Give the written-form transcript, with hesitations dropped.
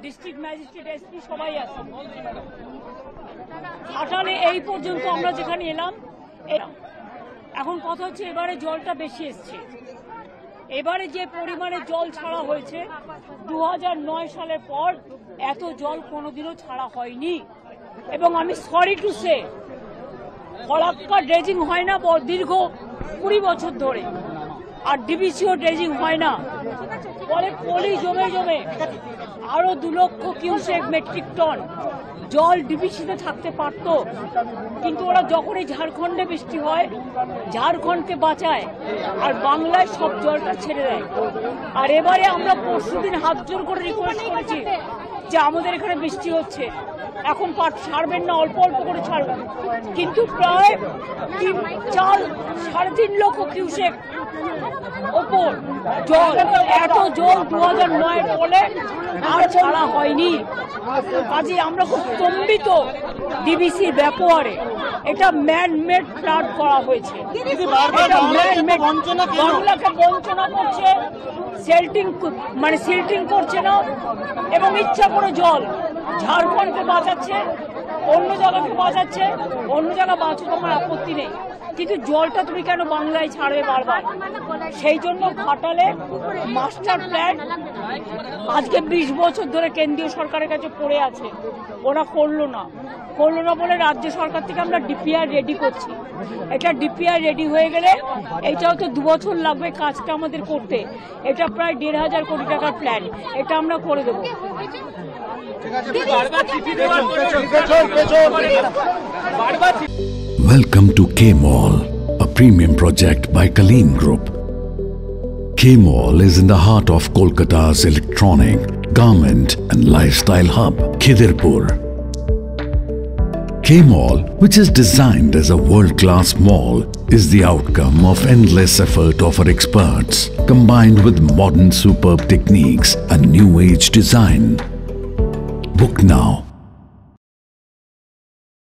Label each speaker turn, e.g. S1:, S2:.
S1: District magistrate, SP সবাই আছে। ঘাটালে এই পর্যন্ত আমরা যেখানে এলাম, এখন কথা হচ্ছে এবারে জলটা বেশি এসছে। এবারে যে পরিমাণে জল ছাড়া হয়েছে 2009 সালের পর এত জল কোনোদিনও ছাড়া হয়নি। এবং আমি সরি টু সে, ফলাক্কা ড্রেজিং হয় না দীর্ঘ 20 বছর ধরে, আর ডিবিসিও ড্রেজিং হয় না। ফলে পলি জমে জমে আরো 2 লক্ষ কিউসেক মেট্রিক টন জল ডিবিসিতে থাকতে পারত, কিন্তু ওরা যখনই ঝাড়খণ্ডে বৃষ্টি হয় ঝাড়খণ্ডকে বাঁচায় আর বাংলায় সব জলটা ছেড়ে দেয়। আর এবারে আমরা পরশুদিন হাত জোর করে রিকোয়েস্ট করেছি যে আমাদের এখানে বৃষ্টি হচ্ছে, এখন পাট ছাড়বেন না, অল্প অল্প করে ছাড়বেন, কিন্তু প্রায় 3-3.5 লক্ষ কিউসেক ওপর জল, এত জল 2009 ফলে আর ছাড়া হয়নি। কাজে আমরা খুব স্তম্ভিত ডিবিসির ব্যবহারে। এটা ম্যান মেড ফ্লাড করা হয়েছে, বাংলাকে বঞ্চনা করছে, সিল্টিং করছে না, এবং ইচ্ছা করে জল ঝাড়খণ্ডকে বাঁচাচ্ছে, অন্য জায়গাকে বাঁচাচ্ছে। অন্য জায়গা বাঁচুক, আমার আপত্তি নেই, কিন্তু জলটা তুমি কেন বাংলায় ছাড়বে বারবার? সেই জন্য ঘাটালে মাস্টার প্ল্যান আজকে 20 বছর ধরে কেন্দ্রীয় সরকারের কাছে পড়ে আছে, ওরা করলো না বলে রাজ্য সরকার থেকে আমরা ডিপিআর রেডি করছি। এটা ডিপিআর রেডি হয়ে গেলে এটাও তো 2 বছর লাগবে কাজটা আমাদের করতে। এটা প্রায় 1,500 কোটি টাকার প্ল্যান, এটা আমরা করে দেবো।
S2: Welcome to K-Mall, a premium project by Kaleen Group. K-Mall is in the heart of Kolkata's electronic, garment and lifestyle hub, Khidirpur. K-Mall, which is designed as a world-class mall, is the outcome of endless effort of our experts, combined with modern superb techniques and new age design. Book now